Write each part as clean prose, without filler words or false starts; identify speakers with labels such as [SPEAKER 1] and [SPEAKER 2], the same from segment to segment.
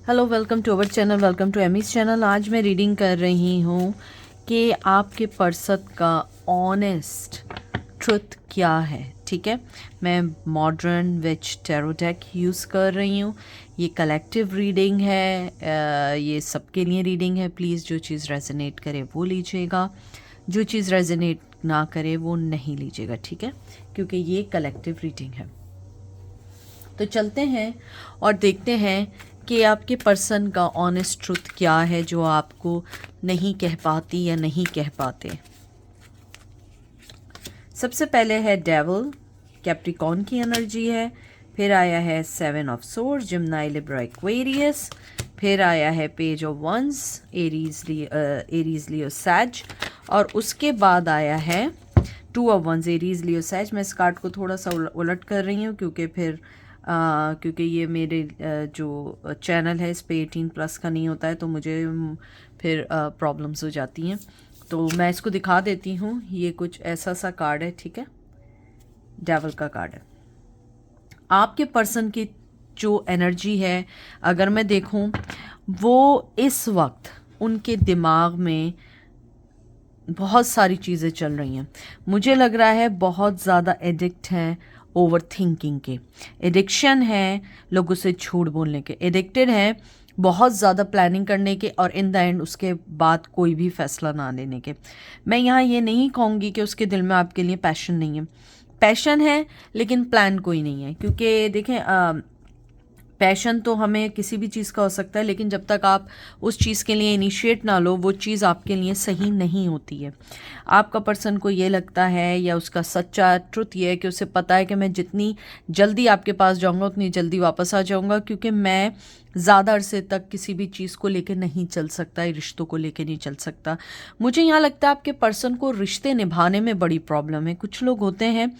[SPEAKER 1] Hello, welcome to our channel, welcome to Amy's channel. आज मैं reading कर रही हूँ कि आपके पर्सन का ऑनेस्ट ट्रुथ क्या है। ठीक है, मैं मॉडर्न विच टैरो डेक यूज़ कर रही हूँ। ये कलेक्टिव रीडिंग है, ये सबके लिए रीडिंग है। प्लीज़ जो चीज़ रेजोनेट करे वो लीजिएगा, जो चीज़ रेजोनेट ना करे वो नहीं लीजिएगा। ठीक है, क्योंकि ये कलेक्टिव रीडिंग है। तो चलते हैं और देखते हैं कि आपके पर्सन का ऑनेस्ट ट्रुथ क्या है जो आपको नहीं कह पाती या नहीं कह पाते। सबसे पहले है डेविल, कैप्रिकॉर्न की एनर्जी है। फिर आया है 7 of swords, Gemini, Libra, Aquarius. फिर आया है page of wands, Aries, Leo, सैज। और उसके बाद आया है 2 of wands, Aries, Leo, Sag. मैं इस कार्ड को थोड़ा सा उलट कर रही हूँ क्योंकि ये मेरे जो चैनल है इस पे 18+ का नहीं होता है, तो मुझे फिर प्रॉब्लम्स हो जाती हैं। तो मैं इसको दिखा देती हूँ। ये कुछ ऐसा सा कार्ड है, ठीक है, डेविल का कार्ड है। आपके पर्सन की जो एनर्जी है, अगर मैं देखूँ, वो इस वक्त उनके दिमाग में बहुत सारी चीज़ें चल रही हैं। मुझे लग रहा है बहुत ज़्यादा एडिक्ट हैं ओवर थिंकिंग के, एडिक्शन है लोगों से झूठ बोलने के, एडिक्टेड हैं बहुत ज़्यादा प्लानिंग करने के और इन द एंड उसके बाद कोई भी फैसला ना लेने के। मैं यहाँ ये नहीं कहूँगी कि उसके दिल में आपके लिए पैशन नहीं है, पैशन है लेकिन प्लान कोई नहीं है। क्योंकि देखें, पैशन तो हमें किसी भी चीज़ का हो सकता है, लेकिन जब तक आप उस चीज़ के लिए इनिशिएट ना लो वो चीज़ आपके लिए सही नहीं होती है। आपका पर्सन को ये लगता है, या उसका सच्चा ट्रुथ ये है कि उसे पता है कि मैं जितनी जल्दी आपके पास जाऊंगा उतनी जल्दी वापस आ जाऊंगा, क्योंकि मैं ज़्यादा अरसे तक किसी भी चीज़ को लेकर नहीं चल सकता, रिश्तों को लेकर नहीं चल सकता। मुझे यहाँ लगता है आपके पर्सन को रिश्ते निभाने में बड़ी प्रॉब्लम है। कुछ लोग होते हैं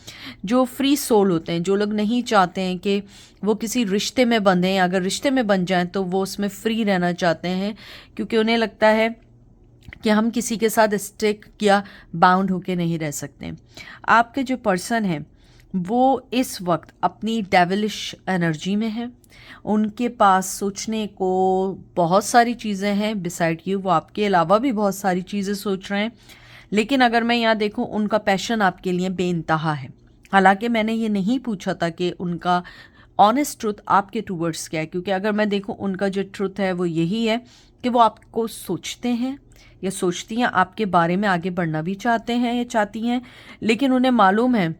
[SPEAKER 1] जो फ्री सोल होते हैं, जो लोग नहीं चाहते हैं कि वो किसी रिश्ते में बंधें, अगर रिश्ते में बन जाएं तो वो उसमें फ्री रहना चाहते हैं, क्योंकि उन्हें लगता है कि हम किसी के साथ स्टिक या बाउंड होके नहीं रह सकते। आपके जो पर्सन है वो इस वक्त अपनी डेविलिश एनर्जी में है। उनके पास सोचने को बहुत सारी चीज़ें हैं, बिसाइड यू वो आपके अलावा भी बहुत सारी चीज़ें सोच रहे हैं। लेकिन अगर मैं यहाँ देखूँ, उनका पैशन आपके लिए बेइंतहा है। हालांकि मैंने ये नहीं पूछा था कि उनका ऑनेस्ट ट्रुथ आपके टूवर्ड्स क्या है, क्योंकि अगर मैं देखूँ उनका जो ट्रुथ है वो यही है कि वो आपको सोचते हैं या सोचती हैं, आपके बारे में आगे बढ़ना भी चाहते हैं या चाहती हैं, लेकिन उन्हें मालूम है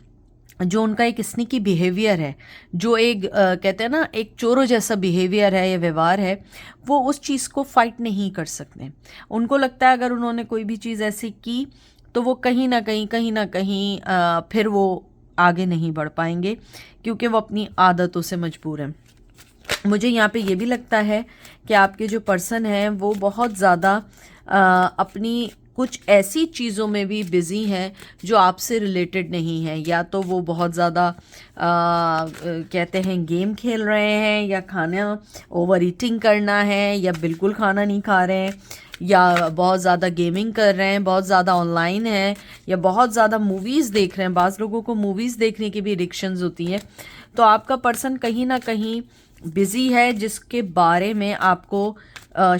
[SPEAKER 1] जो उनका एक स्नीकी बिहेवियर है, जो एक कहते हैं ना, एक चोरों जैसा बिहेवियर है या व्यवहार है, वो उस चीज़ को फाइट नहीं कर सकते। उनको लगता है अगर उन्होंने कोई भी चीज़ ऐसी की तो वो कहीं ना कहीं फिर वो आगे नहीं बढ़ पाएंगे, क्योंकि वो अपनी आदतों से मजबूर हैं। मुझे यहाँ पे ये भी लगता है कि आपके जो पर्सन हैं वो बहुत ज़्यादा अपनी कुछ ऐसी चीज़ों में भी बिज़ी हैं जो आपसे रिलेटेड नहीं है। या तो वो बहुत ज़्यादा कहते हैं गेम खेल रहे हैं, या खाना ओवर ईटिंग करना है, या बिल्कुल खाना नहीं खा रहे हैं, या बहुत ज़्यादा गेमिंग कर रहे हैं, बहुत ज़्यादा ऑनलाइन है, या बहुत ज़्यादा मूवीज़ देख रहे हैं। बाज़ लोगों को मूवीज़ देखने की भी एडिक्शंस होती हैं। तो आपका पर्सन कहीं ना कहीं बिज़ी है, जिसके बारे में आपको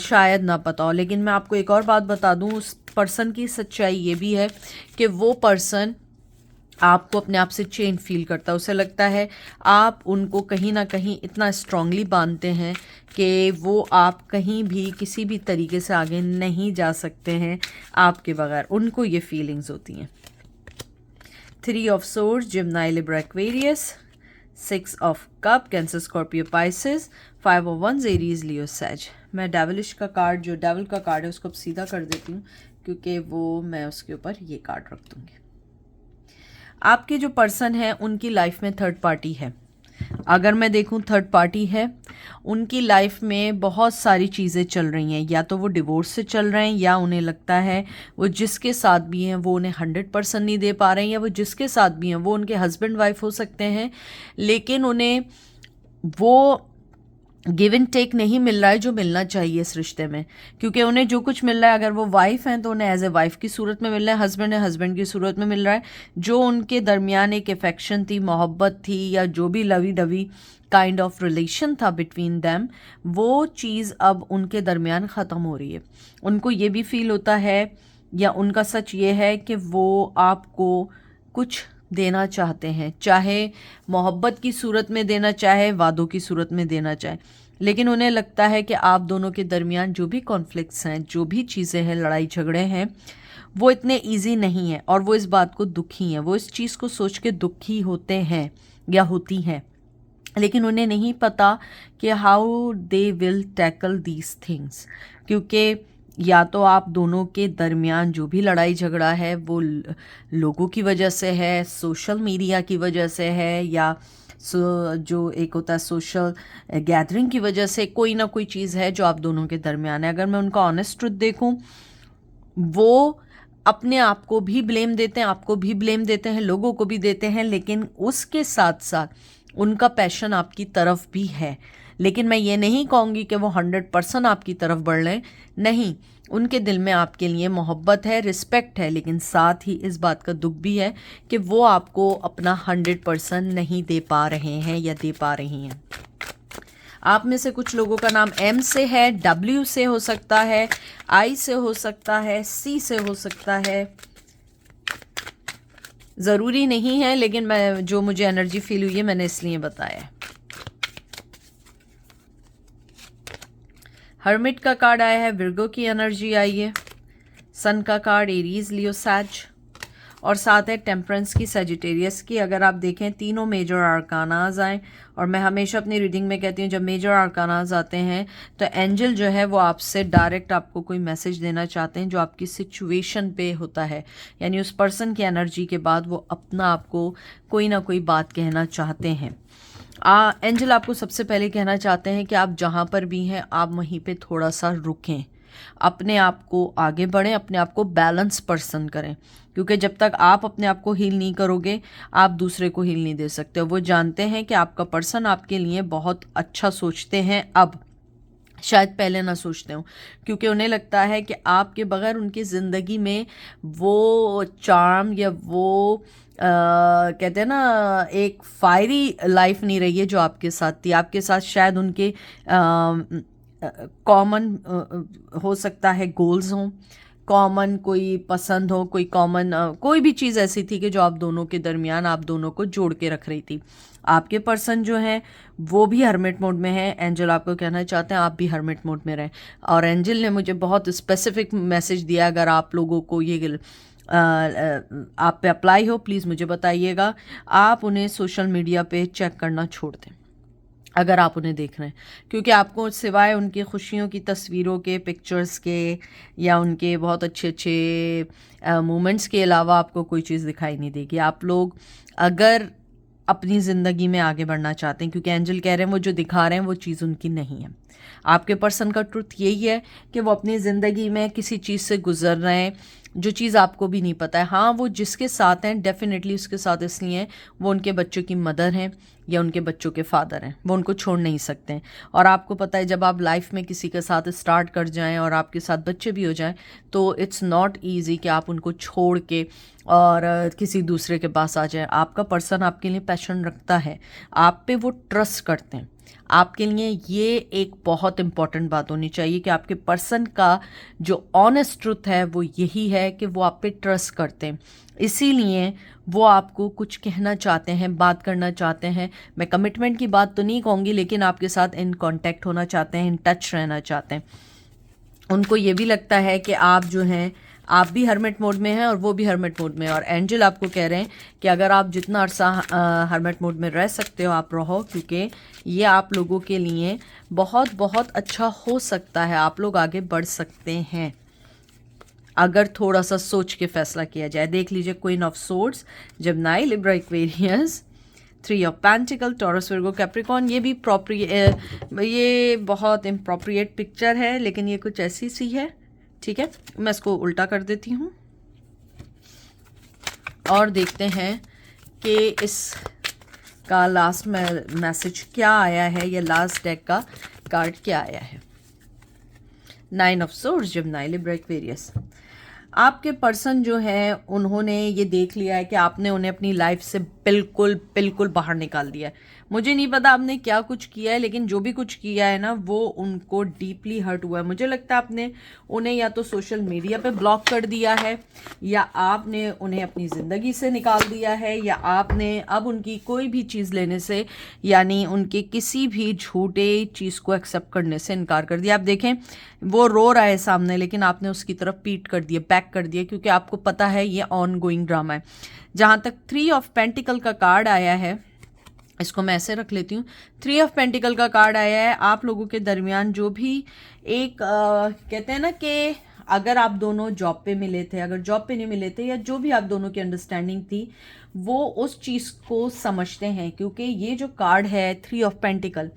[SPEAKER 1] शायद ना पता हो। लेकिन मैं आपको एक और बात बता दूं, उस पर्सन की सच्चाई ये भी है कि वो पर्सन आपको अपने आप से चेन फील करता है। उसे लगता है आप उनको कहीं ना कहीं इतना स्ट्रांगली बांधते हैं कि वो आप कहीं भी किसी भी तरीके से आगे नहीं जा सकते हैं आपके बगैर। उनको ये फीलिंग्स होती हैं। 3 of swords, Gemini, Libra, Aquarius. 6 of cup, Cancer, Scorpio, Pisces. 5 of wands, Aries, Leo, Sag. मैं डेविलिश का कार्ड, जो डेविल का कार्ड है, उसको अब सीधा कर देती हूँ, क्योंकि वो मैं उसके ऊपर ये कार्ड रख दूँगी। आपके जो पर्सन है उनकी लाइफ में थर्ड पार्टी है। अगर मैं देखूं, थर्ड पार्टी है, उनकी लाइफ में बहुत सारी चीज़ें चल रही हैं। या तो वो डिवोर्स से चल रहे हैं, या उन्हें लगता है वो जिसके साथ भी हैं वो उन्हें 100% नहीं दे पा रहे हैं, या वो जिसके साथ भी हैं वो उनके हस्बैंड वाइफ हो सकते हैं, लेकिन उन्हें वो गिव एंड टेक नहीं मिल रहा है जो मिलना चाहिए इस रिश्ते में, क्योंकि उन्हें जो कुछ मिल रहा है, अगर वो वाइफ हैं तो उन्हें एज ए वाइफ की सूरत में मिल रहा है, हस्बैंड है हस्बैंड की सूरत में मिल रहा है। जो उनके दरमियान एक अफेक्शन थी, मोहब्बत थी, या जो भी lovey dovey kind of relation था बिटवीन दैम, वो चीज़ अब उनके दरमियान ख़त्म हो रही है। उनको ये भी फील होता है, या उनका सच ये है कि वो आपको कुछ देना चाहते हैं, चाहे मोहब्बत की सूरत में देना, चाहे वादों की सूरत में देना चाहे, लेकिन उन्हें लगता है कि आप दोनों के दरमियान जो भी कॉन्फ्लिक्ट्स हैं, जो भी चीज़ें हैं, लड़ाई झगड़े हैं, वो इतने इजी नहीं हैं, और वो इस बात को दुखी हैं, वो इस चीज़ को सोच के दुखी होते हैं या होती हैं, लेकिन उन्हें नहीं पता कि how they will tackle these things. क्योंकि या तो आप दोनों के दरमियान जो भी लड़ाई झगड़ा है वो लोगों की वजह से है, सोशल मीडिया की वजह से है, या जो एक होता है सोशल गैदरिंग की वजह से, कोई ना कोई चीज़ है जो आप दोनों के दरमियान है। अगर मैं उनका ऑनेस्ट ट्रुथ देखूं, वो अपने आप को भी ब्लेम देते हैं, आपको भी ब्लेम देते हैं, लोगों को भी देते हैं, लेकिन उसके साथ साथ उनका पैशन आपकी तरफ भी है। लेकिन मैं ये नहीं कहूँगी कि वो 100% आपकी तरफ बढ़ लें, नहीं, उनके दिल में आपके लिए मोहब्बत है, रिस्पेक्ट है, लेकिन साथ ही इस बात का दुख भी है कि वो आपको अपना 100% नहीं दे पा रहे हैं या दे पा रही हैं। आप में से कुछ लोगों का नाम M से है, W से हो सकता है, I से हो सकता है, C से हो सकता है, ज़रूरी नहीं है, लेकिन मैं जो मुझे एनर्जी फील हुई है मैंने इसलिए बताया है। हर्मिट का कार्ड आया है, विर्गो की एनर्जी आई है, सन का कार्ड एरीज, लियो, सैज, और साथ है टेम्परेंस की, सेजिटेरियस की। अगर आप देखें तीनों मेजर आर्कानाज आए, और मैं हमेशा अपनी रीडिंग में कहती हूँ जब मेजर आर्कानाज आते हैं तो एंजल जो है वो आपसे डायरेक्ट आपको कोई मैसेज देना चाहते हैं जो आपकी सिचुएशन पे होता है, यानी उस पर्सन की एनर्जी के बाद वो अपना आपको कोई ना कोई बात कहना चाहते हैं। एंजल आपको सबसे पहले कहना चाहते हैं कि आप जहाँ पर भी हैं आप वहीं पे थोड़ा सा रुकें, अपने आप को आगे बढ़ें, अपने आप को बैलेंस पर्सन करें, क्योंकि जब तक आप अपने आप को हील नहीं करोगे आप दूसरे को हील नहीं दे सकते। वो जानते हैं कि आपका पर्सन आपके लिए बहुत अच्छा सोचते हैं, अब शायद पहले ना सोचते हो, क्योंकि उन्हें लगता है कि आपके बगैर उनकी ज़िंदगी में वो चार्म या वो कहते हैं ना एक फायरी लाइफ नहीं रही है जो आपके साथ थी। आपके साथ शायद उनके कॉमन हो सकता है गोल्स हों, कॉमन कोई पसंद हो, कोई कॉमन कोई भी चीज़ ऐसी थी कि जो आप दोनों के दरमियान आप दोनों को जोड़ के रख रही थी। आपके पर्सन जो हैं वो भी हर्मिट मोड में है। एंजल आपको कहना चाहते हैं आप भी हर्मिट मोड में रहें, और एंजल ने मुझे बहुत स्पेसिफिक मैसेज दिया, अगर आप लोगों को ये आप पे अप्लाई हो प्लीज़ मुझे बताइएगा। आप उन्हें सोशल मीडिया पे चेक करना छोड़ दें अगर आप उन्हें देख रहे हैं, क्योंकि आपको सिवाय उनकी खुशियों की तस्वीरों के, पिक्चर्स के, या उनके बहुत अच्छे अच्छे मोमेंट्स के अलावा आपको कोई चीज़ दिखाई नहीं देगी। आप लोग अगर अपनी ज़िंदगी में आगे बढ़ना चाहते हैं, क्योंकि एंजल कह रहे हैं वो जो दिखा रहे हैं वो चीज़ उनकी नहीं है। आपके पर्सन का ट्रुथ यही है कि वो अपनी ज़िंदगी में किसी चीज़ से गुजर रहे हैं जो चीज़ आपको भी नहीं पता है। हाँ, वो जिसके साथ हैं डेफिनेटली उसके साथ इसलिए हैं वो उनके बच्चों की मदर हैं या उनके बच्चों के फादर हैं, वो उनको छोड़ नहीं सकते हैं। और आपको पता है जब आप लाइफ में किसी के साथ स्टार्ट कर जाएं और आपके साथ बच्चे भी हो जाएं तो इट्स नॉट ईजी कि आप उनको छोड़ के और किसी दूसरे के पास आ जाएं। आपका पर्सन आपके लिए पैशन रखता है, आप पे वो ट्रस्ट करते हैं। आपके लिए ये एक बहुत इम्पॉर्टेंट बात होनी चाहिए कि आपके पर्सन का जो ऑनेस्ट ट्रुथ है वो यही है कि वो आप पे ट्रस्ट करते हैं, इसीलिए वो आपको कुछ कहना चाहते हैं, बात करना चाहते हैं। मैं कमिटमेंट की बात तो नहीं कहूँगी, लेकिन आपके साथ इन कांटेक्ट होना चाहते हैं, इन टच रहना चाहते हैं। उनको ये भी लगता है कि आप जो हैं आप भी हर्मिट मोड में हैं और वो भी हर्मिट मोड में है, और एंजल आपको कह रहे हैं कि अगर आप जितना अरसा हर्मिट मोड में रह सकते हो आप रहो, क्योंकि ये आप लोगों के लिए बहुत बहुत अच्छा हो सकता है। आप लोग आगे बढ़ सकते हैं अगर थोड़ा सा सोच के फैसला किया जाए। देख लीजिए queen of swords, Gemini, Libra, Aquarius, 3 of pentacle, taurus, Virgo, Capricorn. ये भी ये बहुत इम्प्रोप्रिएट पिक्चर है, लेकिन ये कुछ ऐसी सी है। ठीक है, मैं इसको उल्टा कर देती हूँ और देखते हैं कि इस का लास्ट मैसेज क्या आया है, या लास्ट डेक का कार्ड क्या आया है। 9 of source, Gemini, Libra, Aquarius. आपके पर्सन जो है उन्होंने ये देख लिया है कि आपने उन्हें अपनी लाइफ से बिल्कुल बिल्कुल बाहर निकाल दिया है। मुझे नहीं पता आपने क्या कुछ किया है, लेकिन जो भी कुछ किया है ना वो उनको डीपली हर्ट हुआ है। मुझे लगता है आपने उन्हें या तो सोशल मीडिया पे ब्लॉक कर दिया है, या आपने उन्हें अपनी ज़िंदगी से निकाल दिया है, या आपने अब उनकी कोई भी चीज़ लेने से, यानी उनके किसी भी झूठे चीज़ को एक्सेप्ट करने से इनकार कर दिया। आप देखें वो रो रहा है सामने, लेकिन आपने उसकी तरफ पीट कर दिया, बैक कर दिया, क्योंकि आपको पता है ये ऑन गोइंग ड्रामा है। जहाँ तक 3 ऑफ पेंटिकल का कार्ड आया है, इसको मैं ऐसे रख लेती हूँ। 3 ऑफ पेंटिकल का कार्ड आया है, आप लोगों के दरमियान जो भी एक कहते हैं ना कि अगर आप दोनों जॉब पे मिले थे, अगर जॉब पे नहीं मिले थे, या जो भी आप दोनों की अंडरस्टैंडिंग थी, वो उस चीज़ को समझते हैं। क्योंकि ये जो कार्ड है 3 ऑफ पेंटिकल,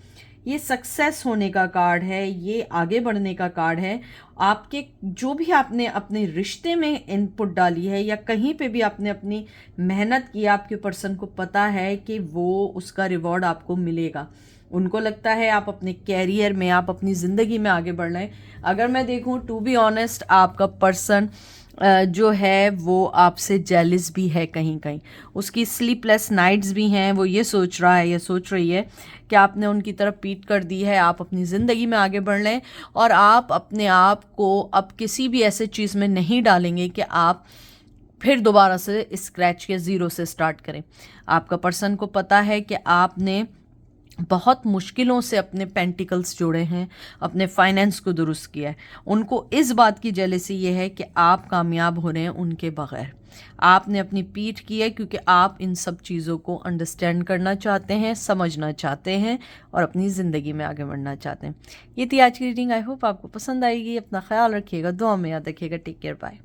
[SPEAKER 1] ये सक्सेस होने का कार्ड है, ये आगे बढ़ने का कार्ड है। आपके जो भी आपने अपने रिश्ते में इनपुट डाली है, या कहीं पे भी आपने अपनी मेहनत की, आपके पर्सन को पता है कि वो उसका रिवॉर्ड आपको मिलेगा। उनको लगता है आप अपने कैरियर में, आप अपनी ज़िंदगी में आगे बढ़ रहे हैं। अगर मैं देखूं टू बी ऑनेस्ट, आपका पर्सन जो है वो आपसे जेलिस भी है कहीं कहीं, उसकी स्लीपलेस नाइट्स भी हैं। वो ये सोच रहा है या सोच रही है कि आपने उनकी तरफ पीट कर दी है, आप अपनी ज़िंदगी में आगे बढ़ लें, और आप अपने आप को अब किसी भी ऐसे चीज़ में नहीं डालेंगे कि आप फिर दोबारा से स्क्रैच के ज़ीरो से स्टार्ट करें। आपका पर्सन को पता है कि आपने बहुत मुश्किलों से अपने पेंटिकल्स जोड़े हैं, अपने फाइनेंस को दुरुस्त किया है। उनको इस बात की जेलेसी ये है कि आप कामयाब हो रहे हैं उनके बगैर। आपने अपनी पीठ की है क्योंकि आप इन सब चीज़ों को अंडरस्टैंड करना चाहते हैं, समझना चाहते हैं, और अपनी ज़िंदगी में आगे बढ़ना चाहते हैं। ये थी आज की रीडिंग। आई होप आपको पसंद आएगी। अपना ख्याल रखिएगा, दुआ में याद रखिएगा। Take care, bye.